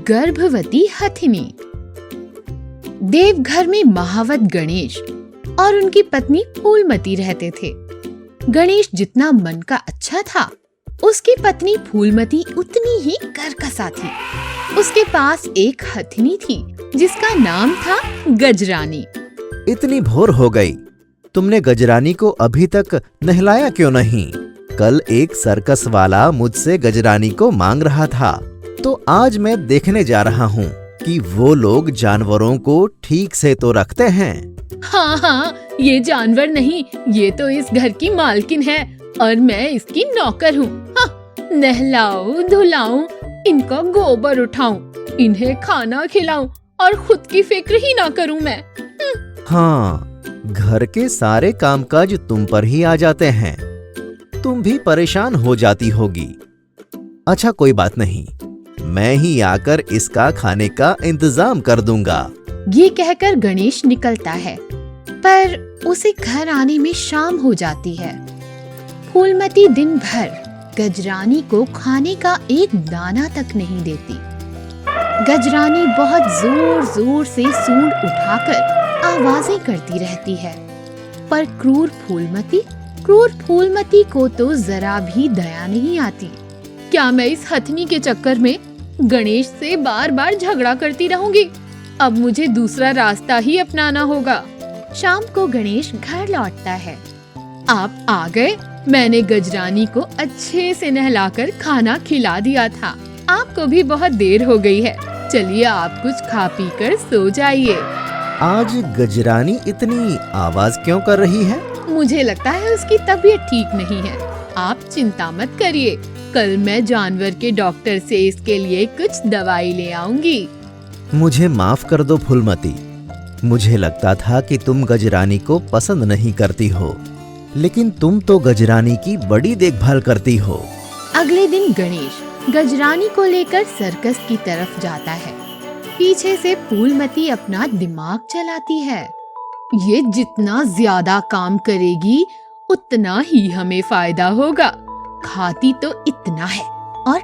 गर्भवती हथिनी। देवघर में महावत गणेश और उनकी पत्नी फूलमती रहते थे। गणेश जितना मन का अच्छा था, उसकी पत्नी फूलमती उतनी ही करकसा थी। उसके पास एक हथिनी थी जिसका नाम था गजरानी। इतनी भोर हो गई, तुमने गजरानी को अभी तक नहलाया क्यों नहीं? कल एक सर्कस वाला मुझसे गजरानी को मांग रहा था, तो आज मैं देखने जा रहा हूँ कि वो लोग जानवरों को ठीक से तो रखते हैं। हाँ, ये जानवर नहीं, ये तो इस घर की मालकिन है और मैं इसकी नौकर हूँ। हाँ, नहलाऊं, धुलाऊं, इनका गोबर उठाऊं, इन्हें खाना खिलाऊं और खुद की फिक्र ही ना करूं मैं। हाँ, घर के सारे कामकाज तुम पर ही आ जाते हैं। तुम भी परेशान हो जाती होगी। अच्छा, कोई बात नहीं, मैं ही आकर इसका खाने का इंतजाम कर दूंगा। ये कहकर गणेश निकलता है, पर उसे घर आने में शाम हो जाती है। फूलमती दिन भर गजरानी को खाने का एक दाना तक नहीं देती। गजरानी बहुत जोर जोर से सूंड उठाकर आवाजें करती रहती है, पर क्रूर फूलमती को तो जरा भी दया नहीं आती। क्या मैं इस हथनी के चक्कर में गणेश से बार बार झगड़ा करती रहूंगी? अब मुझे दूसरा रास्ता ही अपनाना होगा। शाम को गणेश घर लौटता है। आप आ गए। मैंने गजरानी को अच्छे से नहलाकर खाना खिला दिया था। आपको भी बहुत देर हो गई है। चलिए, आप कुछ खा पी कर सो जाइए। आज गजरानी इतनी आवाज क्यों कर रही है? मुझे लगता है उसकी तबीयत ठीक नहीं है। आप चिंता मत करिए, कल मैं जानवर के डॉक्टर से इसके लिए कुछ दवाई ले आऊंगी। मुझे माफ कर दो फूलमती, मुझे लगता था कि तुम गजरानी को पसंद नहीं करती हो, लेकिन तुम तो गजरानी की बड़ी देखभाल करती हो। अगले दिन गणेश गजरानी को लेकर सर्कस की तरफ जाता है। पीछे से फूलमती अपना दिमाग चलाती है। ये जितना ज्यादा काम करेगी उतना ही हमें फायदा होगा। खाती तो इतना है और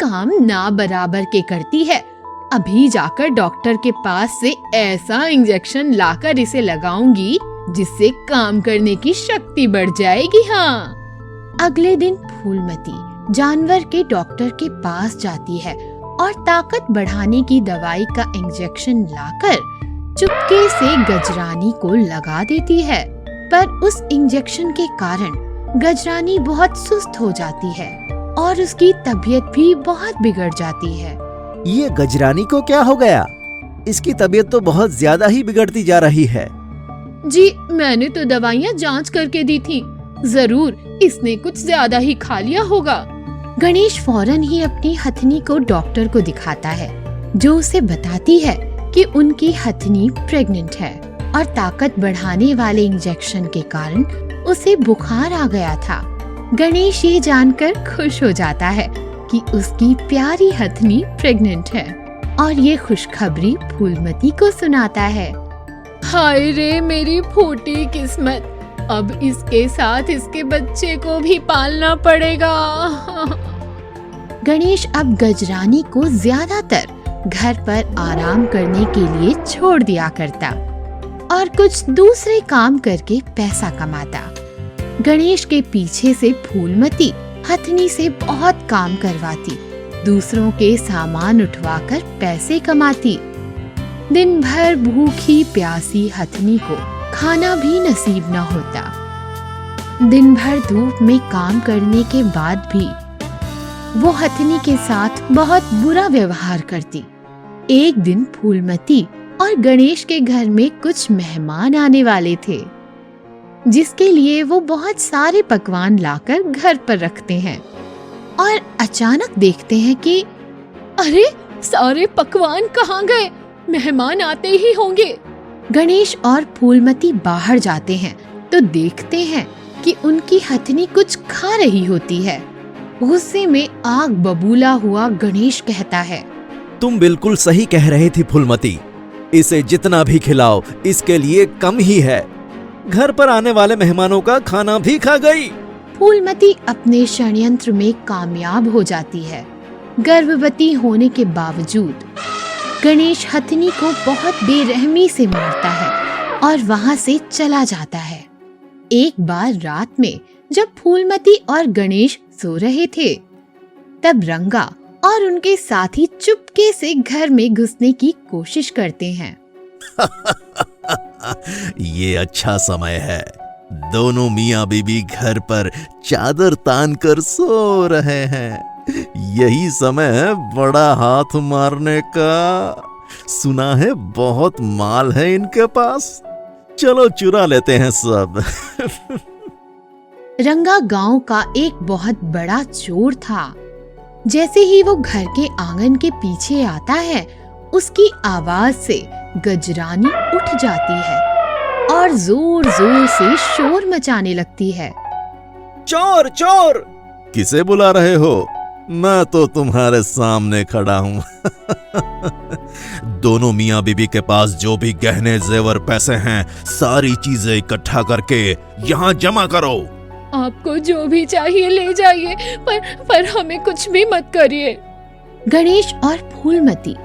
काम ना बराबर के करती है। अभी जाकर डॉक्टर के पास से ऐसा इंजेक्शन लाकर इसे लगाऊंगी जिससे काम करने की शक्ति बढ़ जाएगी। हाँ। अगले दिन फूलमती जानवर के डॉक्टर के पास जाती है और ताकत बढ़ाने की दवाई का इंजेक्शन लाकर चुपके से गजरानी को लगा देती है। पर उस इंजेक्शन के कारण गजरानी बहुत सुस्त हो जाती है और उसकी तबीयत भी बहुत बिगड़ जाती है। ये गजरानी को क्या हो गया? इसकी तबीयत तो बहुत ज्यादा ही बिगड़ती जा रही है। जी, मैंने तो दवाइयाँ जांच करके दी थी। जरूर इसने कुछ ज्यादा ही खा लिया होगा। गणेश फौरन ही अपनी हथनी को डॉक्टर को दिखाता है, जो उसे बताती है कि उनकी हथनी प्रेग्नेंट है और ताकत बढ़ाने वाले इंजेक्शन के कारण उसे बुखार आ गया था। गणेश ये जानकर खुश हो जाता है कि उसकी प्यारी हथनी प्रेग्नेंट है और ये खुशखबरी फूलमती को सुनाता है। हाय रे मेरी फूटी किस्मत, अब इसके साथ इसके बच्चे को भी पालना पड़ेगा। गणेश अब गजरानी को ज्यादातर घर पर आराम करने के लिए छोड़ दिया करता और कुछ दूसरे काम करके पैसा कमाता। गणेश के पीछे से फूलमती हथनी से बहुत काम करवाती, दूसरों के सामान उठवाकर पैसे कमाती। दिन भर भूखी प्यासी हथनी को खाना भी नसीब न होता। दिन भर धूप में काम करने के बाद भी वो हथनी के साथ बहुत बुरा व्यवहार करती। एक दिन फूलमती और गणेश के घर में कुछ मेहमान आने वाले थे, जिसके लिए वो बहुत सारे पकवान लाकर घर पर रखते हैं और अचानक देखते हैं कि अरे, सारे पकवान कहाँ गए? मेहमान आते ही होंगे। गणेश और फूलमती बाहर जाते हैं तो देखते हैं कि उनकी हथनी कुछ खा रही होती है। गुस्से में आग बबूला हुआ गणेश कहता है, तुम बिल्कुल सही कह रही थी फूलमती, इसे जितना भी खिलाओ इसके लिए कम ही है। घर पर आने वाले मेहमानों का खाना भी खा गई। फूलमती अपने षड्यंत्र में कामयाब हो जाती है गर्भवती होने के बावजूद गणेश हथनी को बहुत बेरहमी से मारता है और वहां से चला जाता है। एक बार रात में जब फूलमती और गणेश सो रहे थे, तब रंगा और उनके साथी चुपके से घर में घुसने की कोशिश करते हैं। ये अच्छा समय है। दोनों मियाँ बीबी घर पर चादर तान कर सो रहे हैं। यही समय है बड़ा हाथ मारने का। सुना है बहुत माल है इनके पास। चलो चुरा लेते हैं सब। रंगा गांव का एक बहुत बड़ा चोर था। जैसे ही वो घर के आंगन के पीछे आता है, उसकी आवाज से गजरानी उठ जाती है और जोर जोर से शोर मचाने लगती है। चोर चोर! किसे बुला रहे हो? मैं तो तुम्हारे सामने खड़ा हूँ। दोनों मियाँ बीबी के पास जो भी गहने जेवर पैसे हैं, सारी चीजें इकट्ठा करके यहाँ जमा करो। आपको जो भी चाहिए ले जाइए, पर हमें कुछ भी मत करिए। गणेश और फूलमती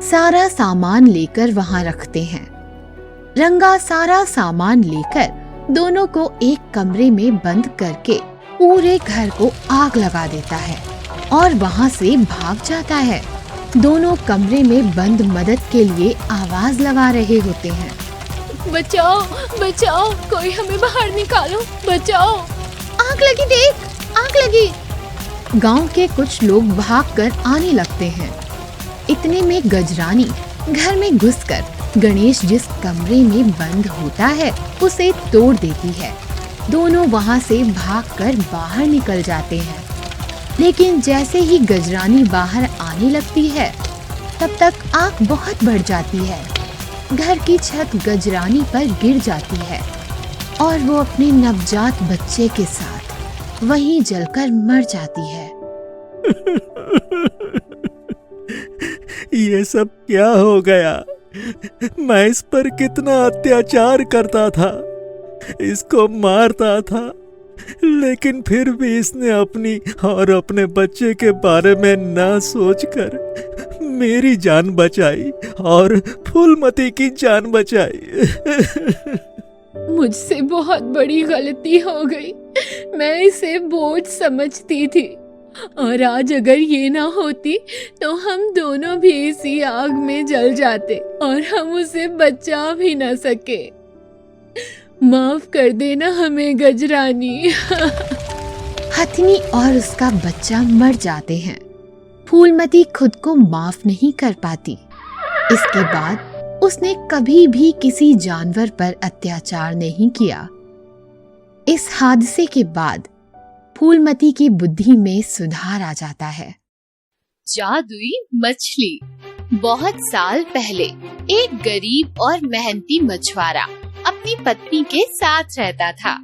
सारा सामान लेकर वहां रखते हैं। रंगा सारा सामान लेकर दोनों को एक कमरे में बंद करके पूरे घर को आग लगा देता है और वहां से भाग जाता है। दोनों कमरे में बंद मदद के लिए आवाज लगा रहे होते हैं। बचाओ बचाओ, कोई हमें बाहर निकालो, बचाओ, आग लगी, देख आग लगी। गांव के कुछ लोग भागकर आने लगते हैं। इतने में गजरानी घर में घुसकर गणेश जिस कमरे में बंद होता है उसे तोड़ देती है। दोनों वहां से भागकर बाहर निकल जाते हैं। लेकिन जैसे ही गजरानी बाहर आने लगती है, तब तक आग बहुत बढ़ जाती है। घर की छत गजरानी पर गिर जाती है और वो अपने नवजात बच्चे के साथ वहीं जलकर मर जाती है। ये सब क्या हो गया? मैं इस पर कितना अत्याचार करता था, इसको मारता था, लेकिन फिर भी इसने अपनी और अपने बच्चे के बारे में न सोचकर मेरी जान बचाई और फूलमती की जान बचाई। मुझसे बहुत बड़ी गलती हो गई। मैं इसे बोझ समझती थी और आज अगर ये ना होती तो हम दोनों भी इसी आग में जल जाते और हम उसे बचा भी ना सके। माफ कर देना हमें गजरानी। हथनी और उसका बच्चा मर जाते हैं। फूलमती खुद को माफ नहीं कर पाती। इसके बाद उसने कभी भी किसी जानवर पर अत्याचार नहीं किया। इस हादसे के बाद फूलमती की बुद्धि में सुधार आ जाता है। जादुई मछली। बहुत साल पहले एक गरीब और मेहनती मछुआरा अपनी पत्नी के साथ रहता था।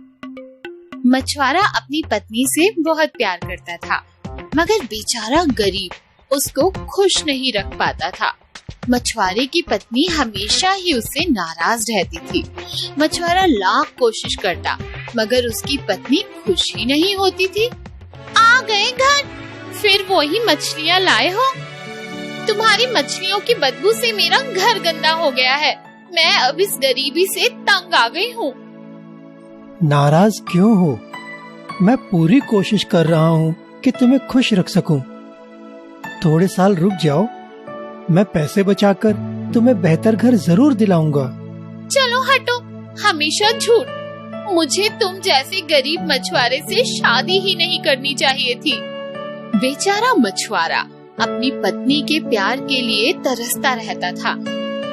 मछुआरा अपनी पत्नी से बहुत प्यार करता था, मगर बेचारा गरीब उसको खुश नहीं रख पाता था। मछुआरे की पत्नी हमेशा ही उससे नाराज रहती थी। मछुआरा लाख कोशिश करता, मगर उसकी पत्नी खुश ही नहीं होती थी। आ गए घर, फिर वही मछलियाँ लाए हो? तुम्हारी मछलियों की बदबू से मेरा घर गंदा हो गया है। मैं अब इस गरीबी से तंग आ गई हूँ। नाराज क्यों हो? मैं पूरी कोशिश कर रहा हूँ कि तुम्हें खुश रख सकूं। थोड़े साल रुक जाओ, मैं पैसे बचाकर तुम्हें बेहतर घर जरूर दिलाऊंगा। चलो हटो, हमेशा झूठ। मुझे तुम जैसे गरीब मछुआरे से शादी ही नहीं करनी चाहिए थी। बेचारा मछुआरा अपनी पत्नी के प्यार के लिए तरसता रहता था,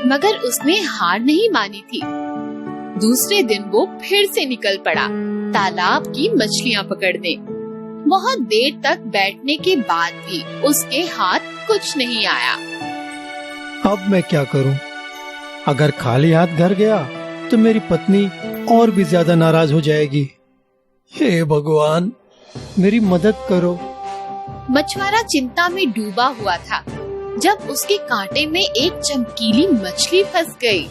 मगर उसने हार नहीं मानी थी। दूसरे दिन वो फिर से निकल पड़ा तालाब की मछलियाँ पकड़ने। बहुत देर तक बैठने के बाद भी उसके हाथ कुछ नहीं आया। अब मैं क्या करूं? अगर खाली हाथ घर गया तो मेरी पत्नी और भी ज्यादा नाराज हो जाएगी। हे भगवान, मेरी मदद करो। मछुआरा चिंता में डूबा हुआ था जब उसके कांटे में एक चमकीली मछली फंस गई।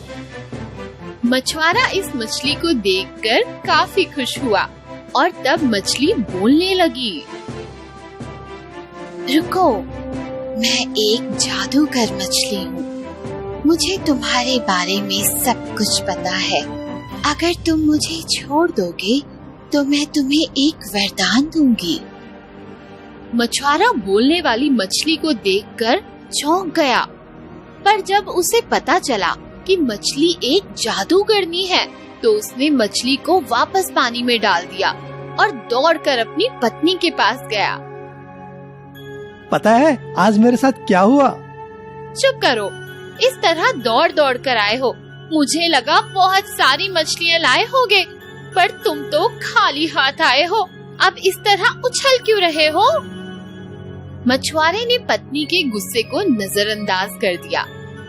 मछुआरा इस मछली को देखकर काफी खुश हुआ और तब मछली बोलने लगी। रुको, मैं एक जादूगर मछली हूँ। मुझे तुम्हारे बारे में सब कुछ पता है। अगर तुम मुझे छोड़ दोगे तो मैं तुम्हें एक वरदान दूंगी। मछुआरा बोलने वाली मछली को देखकर चौंक गया, पर जब उसे पता चला कि मछली एक जादूगरनी है तो उसने मछली को वापस पानी में डाल दिया और दौड़कर अपनी पत्नी के पास गया। पता है आज मेरे साथ क्या हुआ? चुप करो, इस तरह दौड़ दौड़ कर आए हो। मुझे लगा बहुत सारी मछलियाँ लाए होगे, पर तुम तो खाली हाथ आए हो। अब इस तरह उछल क्यों रहे हो? मछुआरे ने पत्नी के गुस्से को नजरअंदाज कर दिया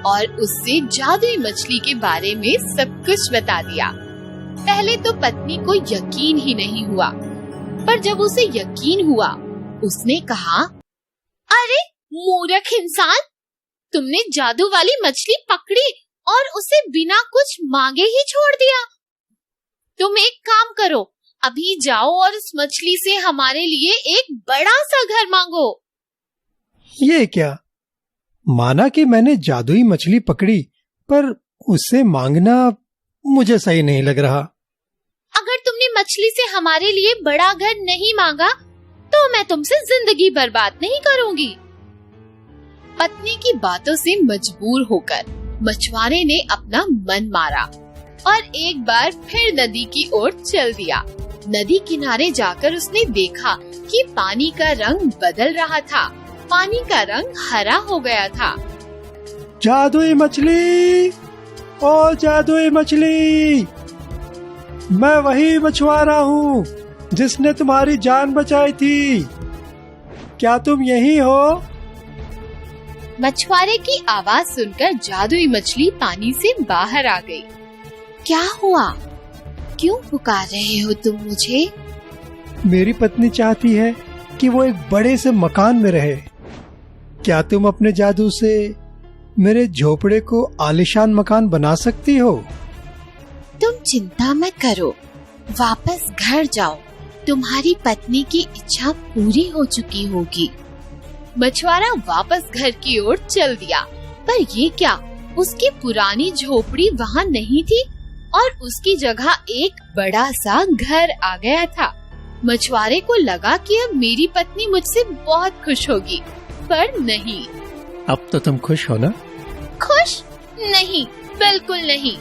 और उससे जादुई मछली के बारे में सब कुछ बता दिया। पहले तो पत्नी को यकीन ही नहीं हुआ, पर जब उसे यकीन हुआ उसने कहा, अरे मूर्ख इंसान, तुमने जादू वाली मछली पकड़ी और उसे बिना कुछ मांगे ही छोड़ दिया। तुम एक काम करो, अभी जाओ और उस मछली से हमारे लिए एक बड़ा सा घर मांगो। ये क्या? माना कि मैंने जादुई मछली पकड़ी, पर उससे मांगना मुझे सही नहीं लग रहा। अगर तुमने मछली से हमारे लिए बड़ा घर नहीं मांगा तो मैं तुमसे जिंदगी बर्बाद नहीं करूंगी। पत्नी की बातों से मजबूर होकर मछुआरे ने अपना मन मारा और एक बार फिर नदी की ओर चल दिया। नदी किनारे जाकर उसने देखा कि पानी का रंग बदल रहा था। पानी का रंग हरा हो गया था। जादुई मछली, ओ जादुई मछली, मैं वही मछुआरा हूँ जिसने तुम्हारी जान बचाई थी। क्या तुम यही हो? मछुआरे की आवाज सुनकर जादुई मछली पानी से बाहर आ गई। क्या हुआ? क्यों पुकार रहे हो तुम मुझे? मेरी पत्नी चाहती है कि वो एक बड़े से मकान में रहे। क्या तुम अपने जादू से मेरे झोपड़े को आलीशान मकान बना सकती हो? तुम चिंता मत करो, वापस घर जाओ। तुम्हारी पत्नी की इच्छा पूरी हो चुकी होगी। मछुआरा वापस घर की ओर चल दिया, पर ये क्या, उसकी पुरानी झोपड़ी वहाँ नहीं थी और उसकी जगह एक बड़ा सा घर आ गया था। मछुआरे को लगा कि अब मेरी पत्नी मुझसे बहुत खुश होगी, पर नहीं। अब तो तुम खुश हो ना? खुश नहीं, बिल्कुल नहीं।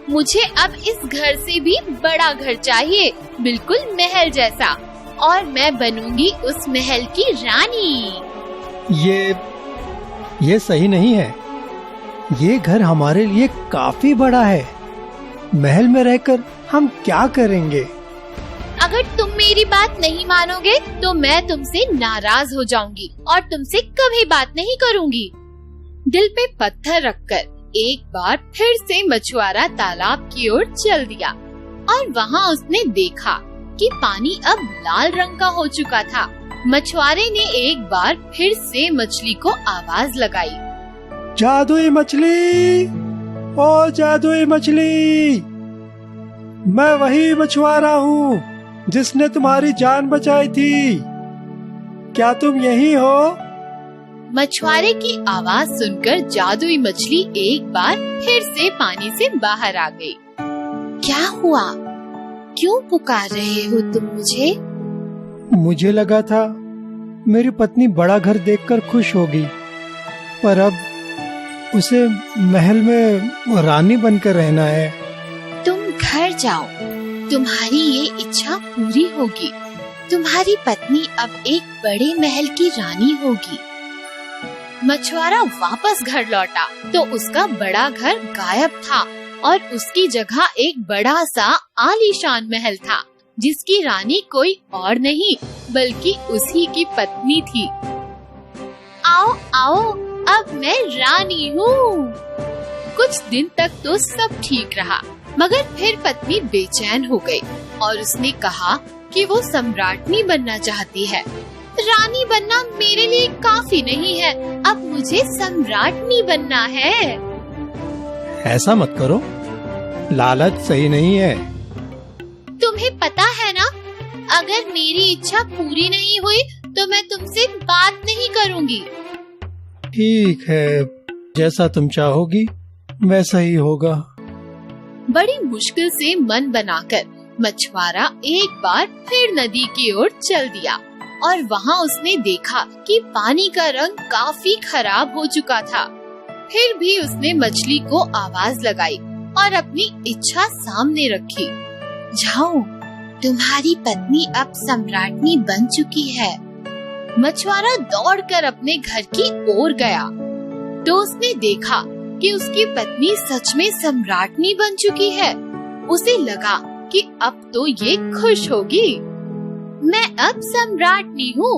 मुझे अब इस घर से भी बड़ा घर चाहिए, बिल्कुल महल जैसा, और मैं बनूंगी उस महल की रानी। ये सही नहीं है। ये घर हमारे लिए काफी बड़ा है। महल में रहकर हम क्या करेंगे? अगर तुम मेरी बात नहीं मानोगे तो मैं तुमसे नाराज हो जाऊंगी और तुमसे कभी बात नहीं करूंगी। दिल पे पत्थर रखकर एक बार फिर से मछुआरा तालाब की ओर चल दिया और वहाँ उसने देखा कि पानी अब लाल रंग का हो चुका था। मछुआरे ने एक बार फिर से मछली को आवाज लगाई, जादुई मछली, ओ जादुई मछली, मैं वही मछुआरा हूँ जिसने तुम्हारी जान बचाई थी। क्या तुम यही हो? मछुआरे की आवाज सुनकर जादुई मछली एक बार फिर से पानी से बाहर आ गई। क्या हुआ? क्यों पुकार रहे हो तुम मुझे? मुझे लगा था मेरी पत्नी बड़ा घर देखकर खुश होगी, पर अब उसे महल में रानी बनकर रहना है। तुम घर जाओ, तुम्हारी ये इच्छा पूरी होगी। तुम्हारी पत्नी अब एक बड़े महल की रानी होगी। मछुआरा वापस घर लौटा तो उसका बड़ा घर गायब था और उसकी जगह एक बड़ा सा आलीशान महल था, जिसकी रानी कोई और नहीं बल्कि उसी की पत्नी थी। आओ आओ, अब मैं रानी हूँ। कुछ दिन तक तो सब ठीक रहा, मगर फिर पत्नी बेचैन हो गई और उसने कहा कि वो सम्राटनी बनना चाहती है। रानी बनना मेरे लिए काफी नहीं है, अब मुझे सम्राटनी बनना है। ऐसा मत करो, लालच सही नहीं है। तुम्हें पता है ना, अगर मेरी इच्छा पूरी नहीं हुई तो मैं तुमसे बात नहीं करूंगी। ठीक है, जैसा तुम चाहोगी वैसा ही होगा। बड़ी मुश्किल से मन बनाकर मछुआरा एक बार फिर नदी की ओर चल दिया और वहाँ उसने देखा कि पानी का रंग काफी खराब हो चुका था। फिर भी उसने मछली को आवाज लगाई और अपनी इच्छा सामने रखी। जाओ, तुम्हारी पत्नी अब सम्राटनी बन चुकी है। मछुआरा दौड़कर अपने घर की ओर गया तो उसने देखा कि उसकी पत्नी सच में सम्राटनी बन चुकी है। उसे लगा कि अब तो ये खुश होगी। मैं अब सम्राटनी हूँ,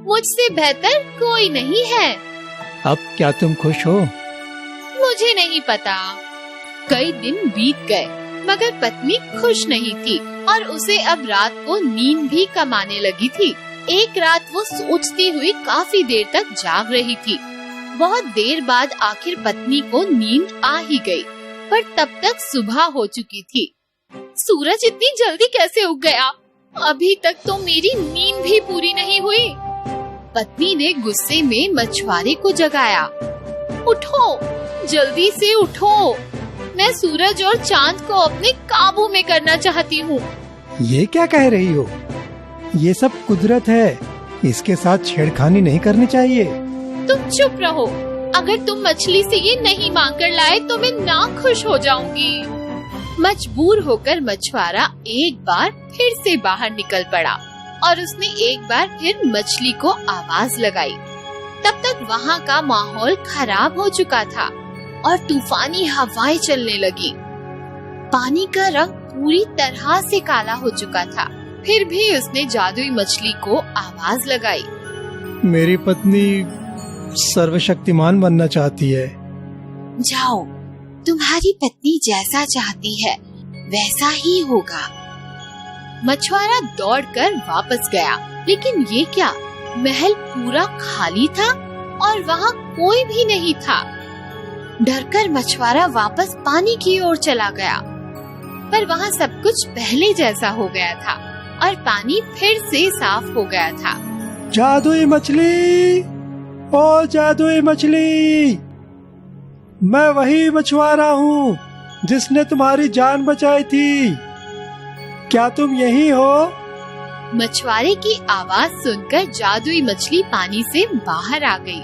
मुझसे बेहतर कोई नहीं है। अब क्या तुम खुश हो? मुझे नहीं पता। कई दिन बीत गए मगर पत्नी खुश नहीं थी और उसे अब रात को नींद भी कम आने लगी थी। एक रात वो सोचती हुई काफी देर तक जाग रही थी। बहुत देर बाद आखिर पत्नी को नींद आ ही गई, पर तब तक सुबह हो चुकी थी। सूरज इतनी जल्दी कैसे उग गया? अभी तक तो मेरी नींद भी पूरी नहीं हुई। पत्नी ने गुस्से में मछुआरे को जगाया। उठो, जल्दी से उठो, मैं सूरज और चांद को अपने काबू में करना चाहती हूँ। ये क्या कह रही हो? ये सब कुदरत है, इसके साथ छेड़खानी नहीं करनी चाहिए। तुम चुप रहो। अगर तुम मछली से ये नहीं मांग कर लाए तो मैं नाखुश हो जाऊंगी। मजबूर होकर मछुआरा एक बार फिर से बाहर निकल पड़ा और उसने एक बार फिर मछली को आवाज लगाई। तब तक वहाँ का माहौल खराब हो चुका था और तूफानी हवाएं चलने लगी। पानी का रंग पूरी तरह से काला हो चुका था। फिर भी उसने जादुई मछली को आवाज लगाई। मेरी पत्नी सर्वशक्तिमान बनना चाहती है। जाओ, तुम्हारी पत्नी जैसा चाहती है वैसा ही होगा। मछुआरा दौड़कर वापस गया, लेकिन ये क्या, महल पूरा खाली था और वहाँ कोई भी नहीं था। डरकर मछुआरा वापस पानी की ओर चला गया, पर वहाँ सब कुछ पहले जैसा हो गया था और पानी फिर से साफ हो गया था। जादुई मछली, ओ जादुई मछली, मैं वही मछुआरा हूँ जिसने तुम्हारी जान बचाई थी। क्या तुम यही हो? मछुआरे की आवाज सुनकर जादुई मछली पानी से बाहर आ गई।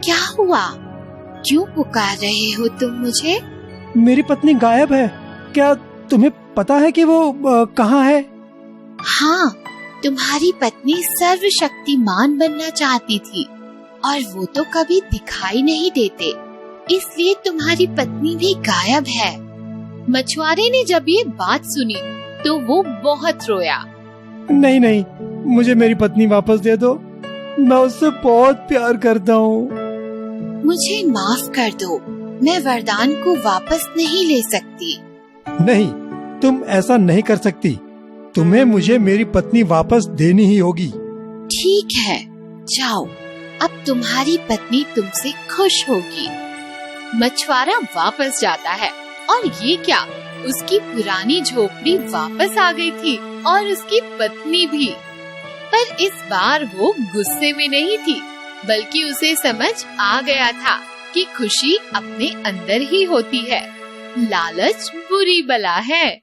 क्या हुआ? क्यों पुकार रहे हो तुम मुझे? मेरी पत्नी गायब है। क्या तुम्हें पता है कि वो कहाँ है? हाँ, तुम्हारी पत्नी सर्वशक्तिमान बनना चाहती थी और वो तो कभी दिखाई नहीं देते, इसलिए तुम्हारी पत्नी भी गायब है। मछुआरे ने जब ये बात सुनी तो वो बहुत रोया। नहीं नहीं, मुझे मेरी पत्नी वापस दे दो, मैं उससे बहुत प्यार करता हूँ। मुझे माफ कर दो, मैं वरदान को वापस नहीं ले सकती। नहीं, तुम ऐसा नहीं कर सकती। तुम्हें मुझे मेरी पत्नी वापस देनी ही होगी। ठीक है, जाओ, अब तुम्हारी पत्नी तुमसे खुश होगी। मछुआरा वापस जाता है और ये क्या, उसकी पुरानी झोपड़ी वापस आ गई थी और उसकी पत्नी भी। पर इस बार वो गुस्से में नहीं थी, बल्कि उसे समझ आ गया था कि खुशी अपने अंदर ही होती है। लालच बुरी बला है।